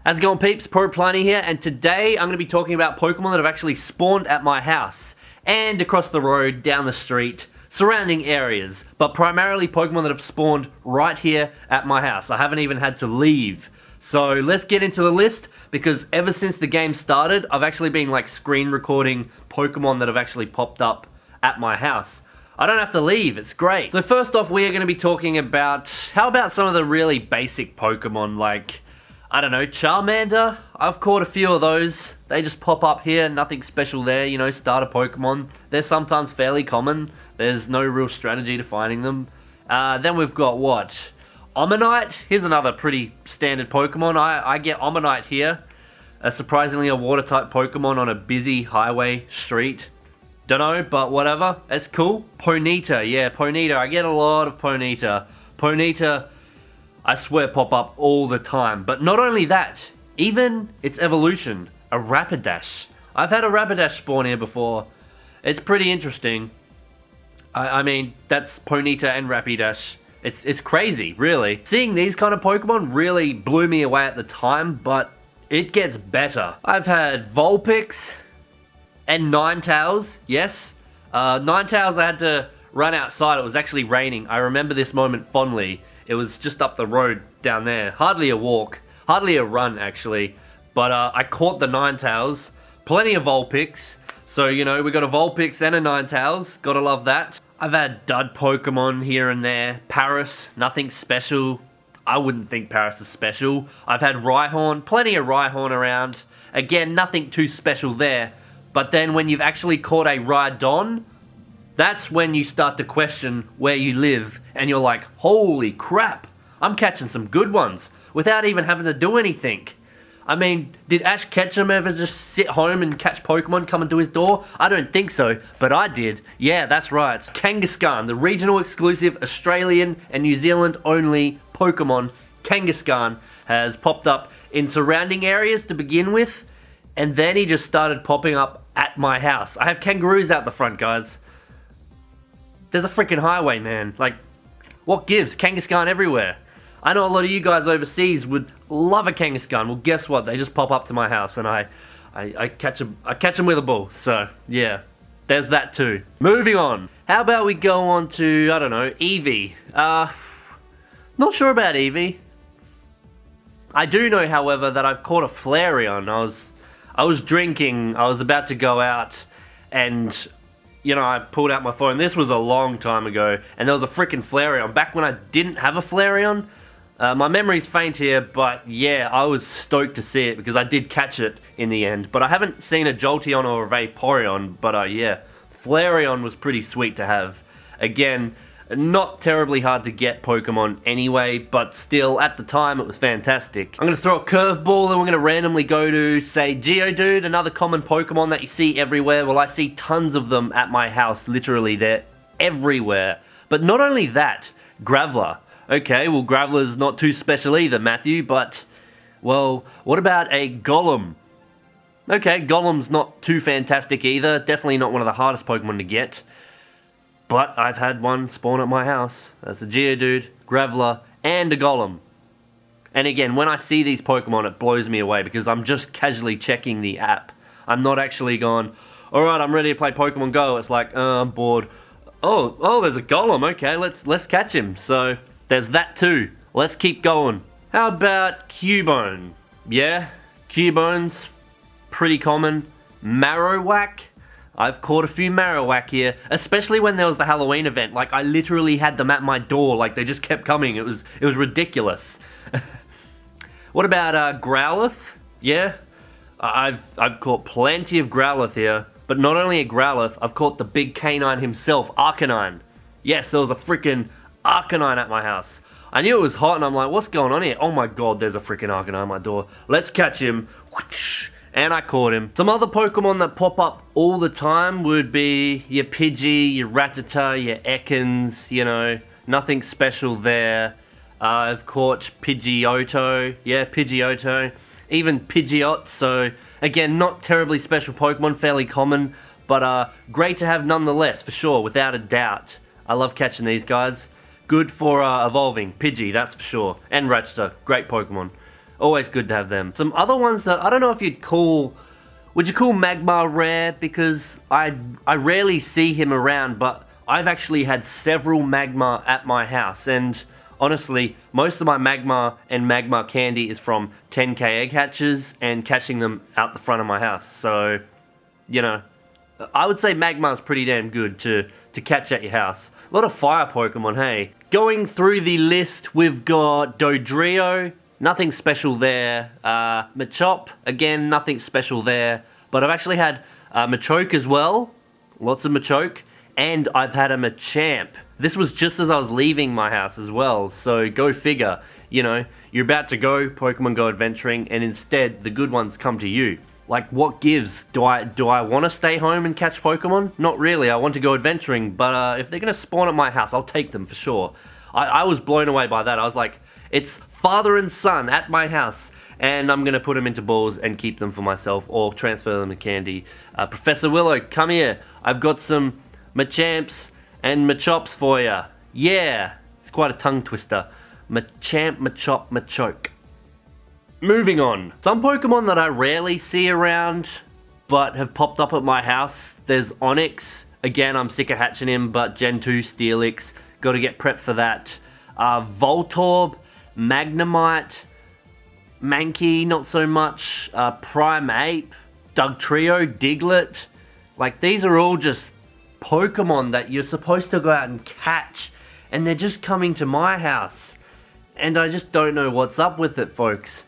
How's it going, peeps? ProPlanty here, and today I'm going to be talking about Pokemon that have actually spawned at my house and across the road, down the street, surrounding areas, but primarily Pokemon that have spawned right here at my house. I haven't even had to leave. So let's get into the list, because ever since the game started, I've actually been like screen recording Pokemon that have actually popped up at my house. I don't have to leave, it's great. So first off, we are going to be talking about, how about some of the really basic Pokemon like, I don't know, Charmander? I've caught a few of those. They just pop up here, nothing special there, you know, starter Pokemon. They're sometimes fairly common. There's no real strategy to finding them. Then we've got what? Omanyte? Here's another pretty standard Pokemon. I get Omanyte here. Surprisingly a water type Pokemon on a busy highway street. Dunno, but whatever. It's cool. Ponyta, yeah, Ponyta. I get a lot of Ponyta. Ponyta, I swear, pop up all the time. But not only that, even its evolution, a Rapidash. I've had a Rapidash spawn here before. It's pretty interesting. I mean, that's Ponyta and Rapidash. It's crazy, really. Seeing these kind of Pokemon really blew me away at the time, but it gets better. I've had Vulpix and Ninetales, yes. Ninetales, I had to run outside. It was actually raining. I remember this moment fondly. It was just up the road down there. Hardly a walk. Hardly a run, actually. But I caught the Ninetales. Plenty of Vulpix. So, you know, we got a Vulpix and a Ninetales. Gotta love that. I've had dud Pokemon here and there. Paris, nothing special. I wouldn't think Paris is special. I've had Rhyhorn. Plenty of Rhyhorn around. Again, nothing too special there. But then when you've actually caught a Rhydon, that's when you start to question where you live, and you're like, holy crap, I'm catching some good ones without even having to do anything. I mean, did Ash Ketchum ever just sit home and catch Pokemon coming to his door? I don't think so, but I did. Yeah, that's right. Kangaskhan, the regional exclusive Australian and New Zealand only Pokemon, Kangaskhan, has popped up in surrounding areas to begin with, and then he just started popping up at my house. I have kangaroos out the front, guys. There's a freaking highway, man. Like, what gives? Kangaskhan everywhere. I know a lot of you guys overseas would love a Kangaskhan. Well, guess what? They just pop up to my house, and I catch them with a ball. So yeah, there's that too. Moving on. How about we go on to, I don't know, Eevee. Not sure about Eevee. I do know, however, that I've caught a Flareon. I was drinking. I was about to go out, and you know, I pulled out my phone. This was a long time ago, and there was a freaking Flareon. Back when I didn't have a Flareon. My memory's faint here, but yeah, I was stoked to see it because I did catch it in the end. But I haven't seen a Jolteon or a Vaporeon, but yeah, Flareon was pretty sweet to have. Again, not terribly hard to get Pokemon anyway, but still, at the time, it was fantastic. I'm going to throw a curveball and we're going to randomly go to, say, Geodude, another common Pokemon that you see everywhere. Well, I see tons of them at my house, literally, they're everywhere. But not only that, Graveler. Okay, well, Graveler's not too special either, Matthew, but, well, what about a Golem? Okay, Golem's not too fantastic either, definitely not one of the hardest Pokemon to get. But I've had one spawn at my house. That's a Geodude, Graveler, and a Golem. And again, when I see these Pokemon, it blows me away because I'm just casually checking the app. I'm not actually going, alright, I'm ready to play Pokemon Go. It's like, I'm bored. Oh, there's a Golem. Okay, let's catch him. So, there's that too. Let's keep going. How about Cubone? Yeah, Cubone's pretty common. Marowak? I've caught a few Marowak here, especially when there was the Halloween event. Like, I literally had them at my door. Like, they just kept coming. It was ridiculous. What about Growlithe? Yeah, I've caught plenty of Growlithe here. But not only a Growlithe, I've caught the big canine himself, Arcanine. Yes, there was a freaking Arcanine at my house. I knew it was hot, and I'm like, what's going on here? Oh my god, there's a freaking Arcanine at my door. Let's catch him. Whoosh. And I caught him. Some other Pokemon that pop up all the time would be your Pidgey, your Rattata, your Ekans, you know, nothing special there. I've caught Pidgeotto, yeah, Pidgeotto, even Pidgeot, so again, not terribly special Pokemon, fairly common, but great to have nonetheless, for sure, without a doubt. I love catching these guys. Good for evolving, Pidgey, that's for sure, and Rattata, great Pokemon. Always good to have them. Some other ones that I don't know if you'd call... Would you call Magmar rare? Because I rarely see him around, but I've actually had several Magmar at my house, and honestly, most of my Magmar and Magmar candy is from 10k egg hatches and catching them out the front of my house. So, you know, I would say Magmar's pretty damn good to catch at your house. A lot of fire Pokemon, hey. Going through the list, we've got Dodrio. Nothing special there. Machop, again, nothing special there. But I've actually had Machoke as well. Lots of Machoke. And I've had a Machamp. This was just as I was leaving my house as well. So go figure. You know, you're about to go Pokemon Go adventuring, and instead the good ones come to you. Like, what gives? Do I want to stay home and catch Pokemon? Not really. I want to go adventuring. But if they're going to spawn at my house, I'll take them for sure. I was blown away by that. I was like, it's father and son at my house, and I'm going to put them into balls and keep them for myself or transfer them to candy. Professor Willow, come here. I've got some Machamps and Machops for you. Yeah, it's quite a tongue twister. Machamp, Machop, Machoke. Moving on. Some Pokemon that I rarely see around but have popped up at my house. There's Onix. Again, I'm sick of hatching him, but Gen 2 Steelix. Got to get prepped for that. Voltorb. Magnemite, Mankey, not so much, Primeape, Dugtrio, Diglett. Like, these are all just Pokemon that you're supposed to go out and catch, and they're just coming to my house. And I just don't know what's up with it, folks.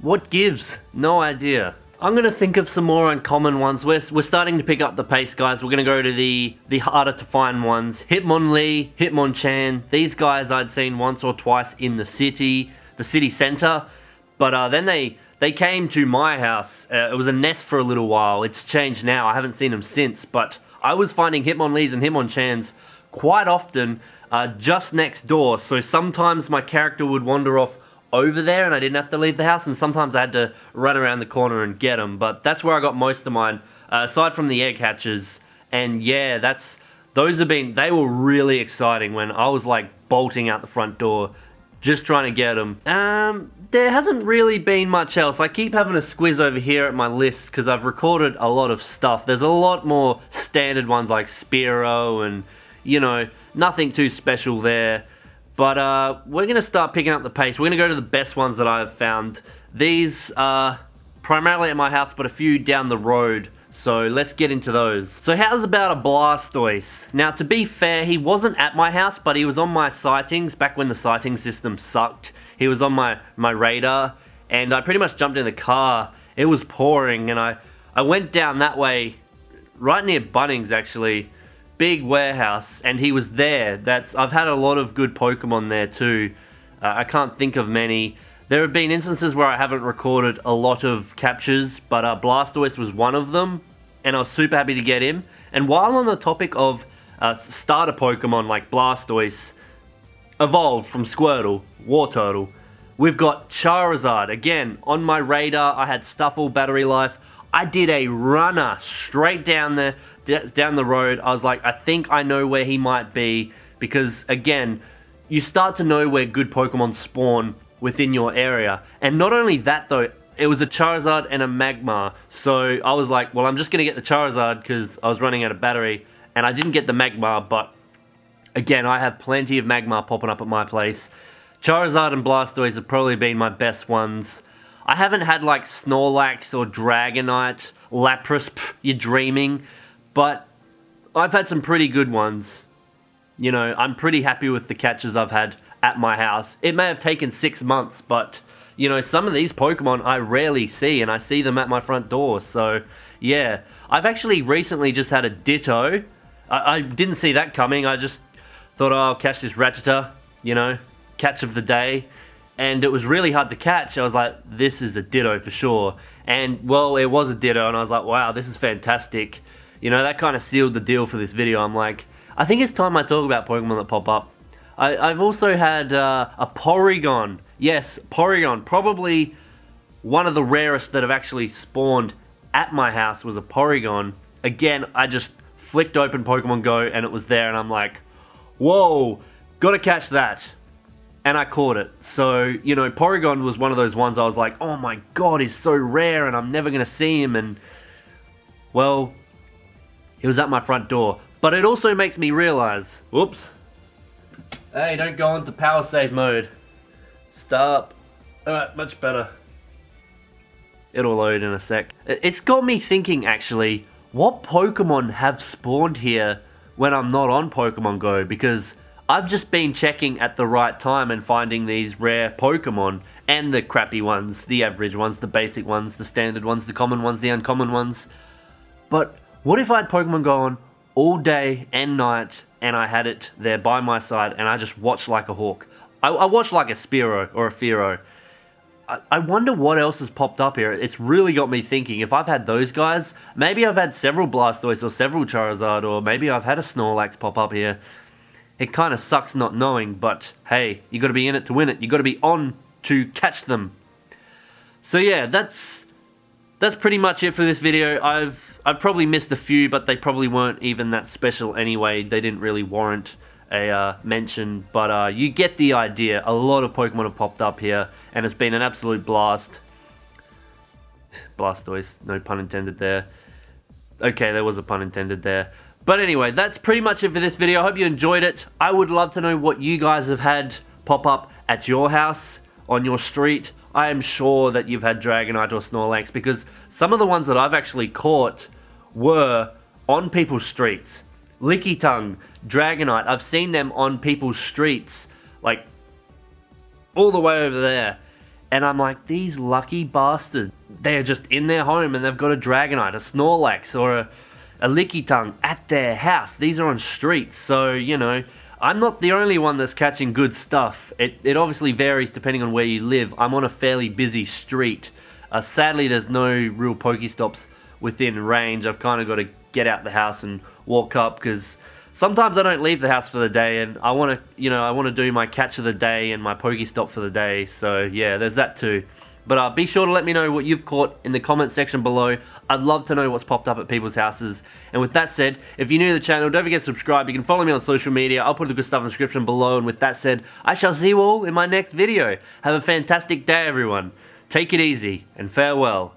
What gives? No idea. I'm going to think of some more uncommon ones. We're starting to pick up the pace, guys. We're going to go to the harder to find ones. Hitmonlee, Hitmonchan. These guys I'd seen once or twice in the city center. But then they came to my house. It was a nest for a little while. It's changed now. I haven't seen them since. But I was finding Hitmonlees and Hitmonchans quite often just next door. So sometimes my character would wander off over there and I didn't have to leave the house, and sometimes I had to run around the corner and get them. But that's where I got most of mine, aside from the egg hatches. And yeah, they were really exciting when I was like bolting out the front door just trying to get them. There hasn't really been much else. I keep having a squiz over here at my list because I've recorded a lot of stuff. There's a lot more standard ones like Spearow and, you know, nothing too special there. But we're going to start picking up the pace. We're going to go to the best ones that I've found. These are primarily at my house, but a few down the road. So let's get into those. So how's about a Blastoise? Now, to be fair, he wasn't at my house, but he was on my sightings back when the sighting system sucked. He was on my radar, and I pretty much jumped in the car. It was pouring, and I went down that way, right near Bunnings, actually. Big warehouse, and he was there. I've had a lot of good Pokemon there too. I can't think of many. There have been instances where I haven't recorded a lot of captures, but Blastoise was one of them, and I was super happy to get him. And while on the topic of starter Pokemon like Blastoise, evolved from Squirtle, Wartortle, we've got Charizard. Again, on my radar, I had Stuffle, Battery Life. I did a runner straight down the road. I was like, I think I know where he might be, because again, you start to know where good Pokemon spawn within your area. And not only that though, it was a Charizard and a Magmar. So I was like, well, I'm just going to get the Charizard because I was running out of battery, and I didn't get the Magmar, but again, I have plenty of Magmar popping up at my place. Charizard and Blastoise have probably been my best ones. I haven't had like Snorlax or Dragonite, Lapras, you're dreaming. But I've had some pretty good ones. You know, I'm pretty happy with the catches I've had at my house. It may have taken 6 months, but, you know, some of these Pokemon I rarely see, and I see them at my front door. So, yeah. I've actually recently just had a Ditto. I didn't see that coming. I just thought, oh, I'll catch this Rattata, you know, catch of the day. And it was really hard to catch. I was like, this is a Ditto for sure. And, well, it was a Ditto, and I was like, wow, this is fantastic. You know, that kind of sealed the deal for this video. I'm like, I think it's time I talk about Pokemon that pop up. I've also had a Porygon. Yes, Porygon. Probably one of the rarest that have actually spawned at my house was a Porygon. Again, I just flicked open Pokemon Go and it was there, and I'm like, whoa, gotta catch that. and I caught it. So, you know, Porygon was one of those ones I was like, oh my god, he's so rare and I'm never going to see him. And, well, he was at my front door. But it also makes me realize, whoops. Hey, don't go into power save mode. Stop. Alright, much better. It'll load in a sec. It's got me thinking, actually, what Pokemon have spawned here when I'm not on Pokemon Go? Because I've just been checking at the right time and finding these rare Pokemon, and the crappy ones, the average ones, the basic ones, the standard ones, the common ones, the uncommon ones. But what if I had Pokemon Go on all day and night, and I had it there by my side, and I just watched like a hawk? I watched like a Spearow or a Fearow. I wonder what else has popped up here. It's really got me thinking. If I've had those guys, maybe I've had several Blastoise or several Charizard, or maybe I've had a Snorlax pop up here. It kind of sucks not knowing, but hey, you got to be in it to win it. You got to be on to catch them. So yeah, that's pretty much it for this video. I've probably missed a few, but they probably weren't even that special anyway. They didn't really warrant a mention, but you get the idea. A lot of Pokemon have popped up here, and it's been an absolute blast. Blastoise, no pun intended there. Okay, there was a pun intended there. But anyway, that's pretty much it for this video. I hope you enjoyed it. I would love to know what you guys have had pop up at your house, on your street. I am sure that you've had Dragonite or Snorlax, because some of the ones that I've actually caught were on people's streets. Lickitung, Dragonite, I've seen them on people's streets, like all the way over there. And I'm like, these lucky bastards, they are just in their home and they've got a Dragonite, a Snorlax, or a Lickitung at their house. These are on streets, so, you know, I'm not the only one that's catching good stuff. It obviously varies depending on where you live. I'm on a fairly busy street. Sadly, there's no real Pokestops within range. I've kind of got to get out the house and walk up, because sometimes I don't leave the house for the day, and I want to, you know, I want to do my catch of the day and my Pokestop for the day. So yeah, there's that too. But be sure to let me know what you've caught in the comment section below. I'd love to know what's popped up at people's houses. And with that said, if you're new to the channel, don't forget to subscribe. You can follow me on social media. I'll put the good stuff in the description below. And with that said, I shall see you all in my next video. Have a fantastic day, everyone. Take it easy, and farewell.